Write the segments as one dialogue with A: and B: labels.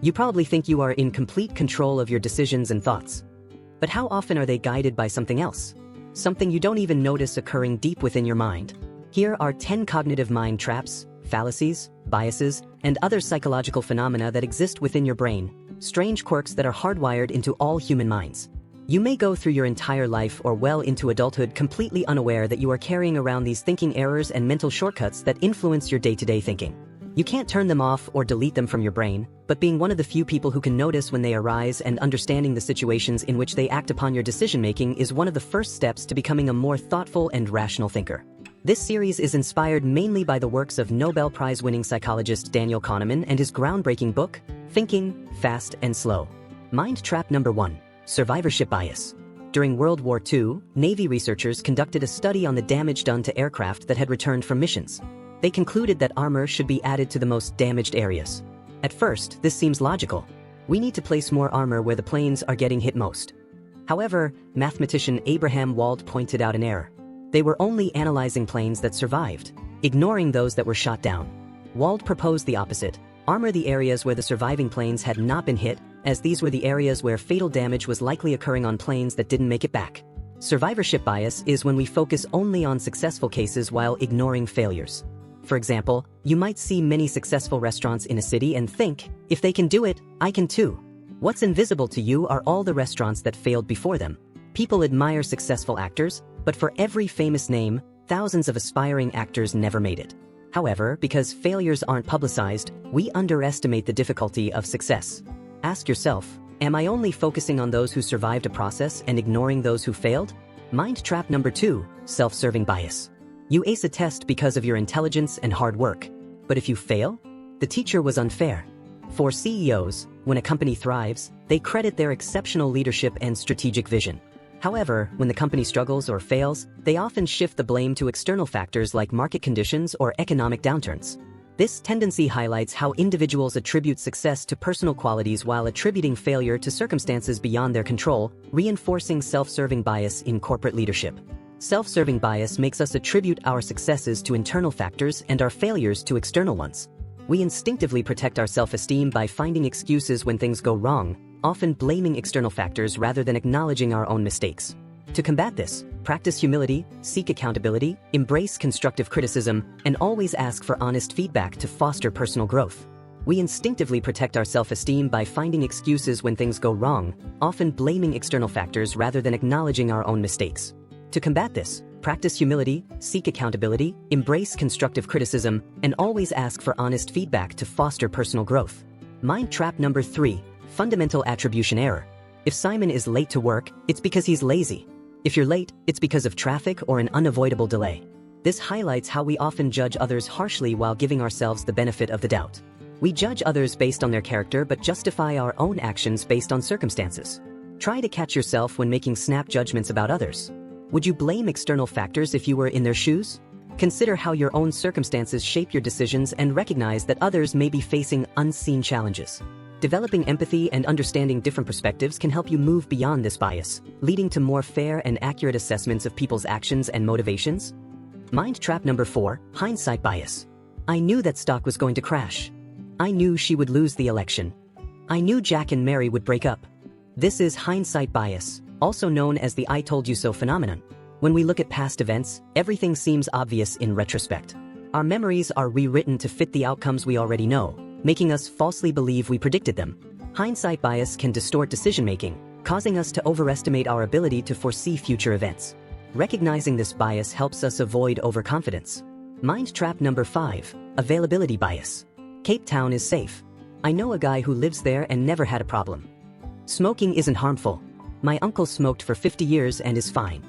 A: You probably think you are in complete control of your decisions and thoughts. But how often are they guided by something else? Something you don't even notice occurring deep within your mind. Here are 10 cognitive mind traps, fallacies, biases, and other psychological phenomena that exist within your brain, strange quirks that are hardwired into all human minds. You may go through your entire life or well into adulthood completely unaware that you are carrying around these thinking errors and mental shortcuts that influence your day-to-day thinking. You can't turn them off or delete them from your brain, but being one of the few people who can notice when they arise and understanding the situations in which they act upon your decision-making is one of the first steps to becoming a more thoughtful and rational thinker. This series is inspired mainly by the works of Nobel Prize-winning psychologist Daniel Kahneman and his groundbreaking book, Thinking, Fast and Slow. Mind trap number 1. Survivorship bias. During World War II, Navy researchers conducted a study on the damage done to aircraft that had returned from missions. They concluded that armor should be added to the most damaged areas. At first, this seems logical. We need to place more armor where the planes are getting hit most. However, mathematician Abraham Wald pointed out an error. They were only analyzing planes that survived, ignoring those that were shot down. Wald proposed the opposite: armor the areas where the surviving planes had not been hit, as these were the areas where fatal damage was likely occurring on planes that didn't make it back. Survivorship bias is when we focus only on successful cases while ignoring failures. For example, you might see many successful restaurants in a city and think, if they can do it, I can too. What's invisible to you are all the restaurants that failed before them. People admire successful actors, but for every famous name, thousands of aspiring actors never made it. However, because failures aren't publicized, we underestimate the difficulty of success. Ask yourself, am I only focusing on those who survived a process and ignoring those who failed? Mind trap number 2, self-serving bias. You ace a test because of your intelligence and hard work. But if you fail, the teacher was unfair. For CEOs, when a company thrives, they credit their exceptional leadership and strategic vision. However, when the company struggles or fails, they often shift the blame to external factors like market conditions or economic downturns. This tendency highlights how individuals attribute success to personal qualities while attributing failure to circumstances beyond their control, reinforcing self-serving bias in corporate leadership. Self-serving bias makes us attribute our successes to internal factors and our failures to external ones. We instinctively protect our self-esteem by finding excuses when things go wrong, often blaming external factors rather than acknowledging our own mistakes. To combat this, practice humility, seek accountability, embrace constructive criticism, and always ask for honest feedback to foster personal growth. We instinctively protect our self-esteem by finding excuses when things go wrong, often blaming external factors rather than acknowledging our own mistakes. To combat this, practice humility, seek accountability, embrace constructive criticism, and always ask for honest feedback to foster personal growth. Mind trap number 3, fundamental attribution error. If Simon is late to work, it's because he's lazy. If you're late, it's because of traffic or an unavoidable delay. This highlights how we often judge others harshly while giving ourselves the benefit of the doubt. We judge others based on their character but justify our own actions based on circumstances. Try to catch yourself when making snap judgments about others. Would you blame external factors if you were in their shoes? Consider how your own circumstances shape your decisions and recognize that others may be facing unseen challenges. Developing empathy and understanding different perspectives can help you move beyond this bias, leading to more fair and accurate assessments of people's actions and motivations. Mind trap number 4, hindsight bias. I knew that stock was going to crash. I knew she would lose the election. I knew Jack and Mary would break up. This is hindsight bias, also known as the I told you so phenomenon. When we look at past events, everything seems obvious in retrospect. Our memories are rewritten to fit the outcomes we already know, making us falsely believe we predicted them. Hindsight bias can distort decision-making, causing us to overestimate our ability to foresee future events. Recognizing this bias helps us avoid overconfidence. Mind trap number 5, availability bias. Cape Town is safe. I know a guy who lives there and never had a problem. Smoking isn't harmful. My uncle smoked for 50 years and is fine.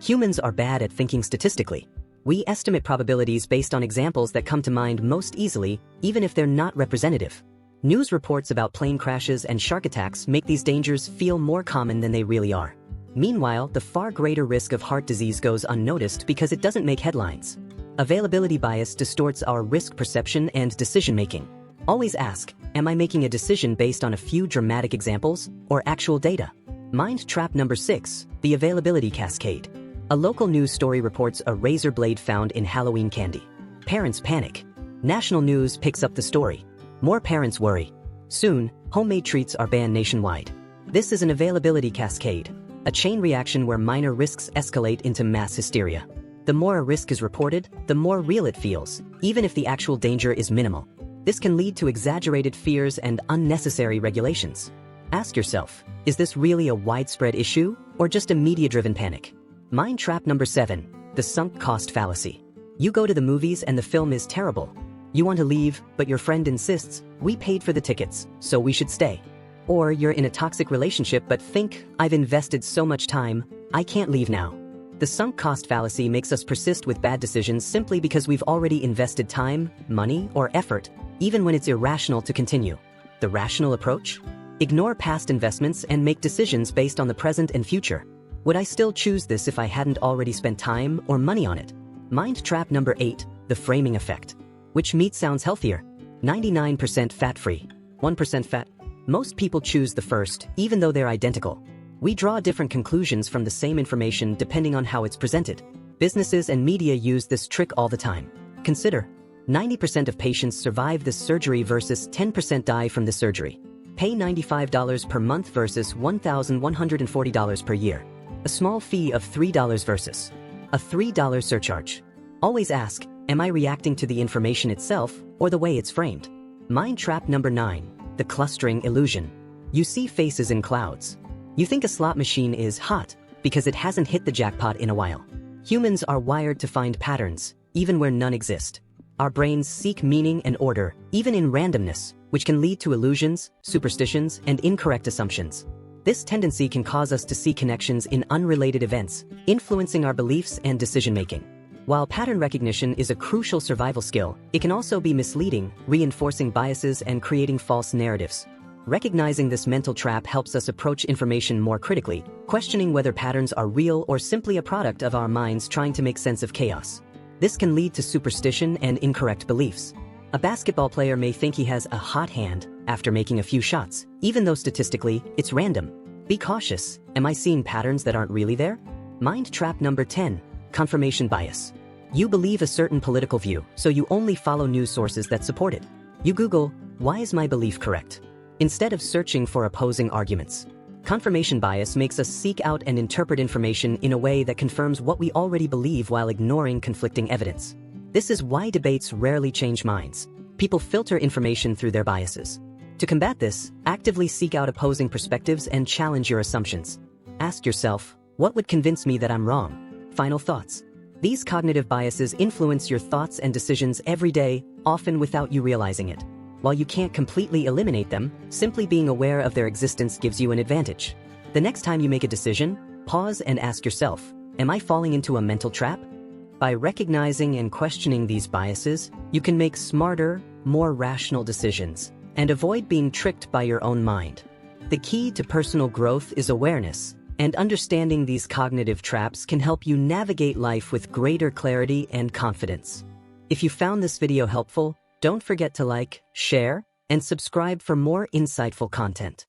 A: Humans are bad at thinking statistically. We estimate probabilities based on examples that come to mind most easily, even if they're not representative. News reports about plane crashes and shark attacks make these dangers feel more common than they really are. Meanwhile, the far greater risk of heart disease goes unnoticed because it doesn't make headlines. Availability bias distorts our risk perception and decision-making. Always ask, am I making a decision based on a few dramatic examples or actual data? Mind trap number 6, the availability cascade. A local news story reports a razor blade found in Halloween candy. Parents panic. National news picks up the story. More parents worry. Soon, homemade treats are banned nationwide. This is an availability cascade, a chain reaction where minor risks escalate into mass hysteria. The more a risk is reported, the more real it feels, even if the actual danger is minimal. This can lead to exaggerated fears and unnecessary regulations. Ask yourself, is this really a widespread issue, or just a media-driven panic? Mind trap number 7, the sunk cost fallacy. You go to the movies and the film is terrible. You want to leave, but your friend insists, we paid for the tickets, so we should stay. Or you're in a toxic relationship but think, I've invested so much time, I can't leave now. The sunk cost fallacy makes us persist with bad decisions simply because we've already invested time, money, or effort, even when it's irrational to continue. The rational approach? Ignore past investments and make decisions based on the present and future. Would I still choose this if I hadn't already spent time or money on it? Mind trap number 8, the framing effect. Which meat sounds healthier? 99% fat-free, 1% fat. Most people choose the first, even though they're identical. We draw different conclusions from the same information depending on how it's presented. Businesses and media use this trick all the time. Consider, 90% of patients survive this surgery versus 10% die from the surgery. Pay $95 per month versus $1,140 per year. A small fee of $3 versus a $3 surcharge. Always ask, am I reacting to the information itself or the way it's framed? Mind trap number 9, the clustering illusion. You see faces in clouds. You think a slot machine is hot because it hasn't hit the jackpot in a while. Humans are wired to find patterns, even where none exist. Our brains seek meaning and order, even in randomness, which can lead to illusions, superstitions, and incorrect assumptions. This tendency can cause us to see connections in unrelated events, influencing our beliefs and decision-making. While pattern recognition is a crucial survival skill, it can also be misleading, reinforcing biases and creating false narratives. Recognizing this mental trap helps us approach information more critically, questioning whether patterns are real or simply a product of our minds trying to make sense of chaos. This can lead to superstition and incorrect beliefs. A basketball player may think he has a hot hand after making a few shots, even though statistically, it's random. Be cautious. Am I seeing patterns that aren't really there? Mind trap number 10, confirmation bias. You believe a certain political view, so you only follow news sources that support it. You Google, why is my belief correct? Instead of searching for opposing arguments. Confirmation bias makes us seek out and interpret information in a way that confirms what we already believe while ignoring conflicting evidence. This is why debates rarely change minds. People filter information through their biases. To combat this, actively seek out opposing perspectives and challenge your assumptions. Ask yourself, what would convince me that I'm wrong? Final thoughts. These cognitive biases influence your thoughts and decisions every day, often without you realizing it. While you can't completely eliminate them, simply being aware of their existence gives you an advantage. The next time you make a decision, pause and ask yourself, am I falling into a mental trap? By recognizing and questioning these biases, you can make smarter, more rational decisions and avoid being tricked by your own mind. The key to personal growth is awareness, and understanding these cognitive traps can help you navigate life with greater clarity and confidence. If you found this video helpful, don't forget to like, share, and subscribe for more insightful content.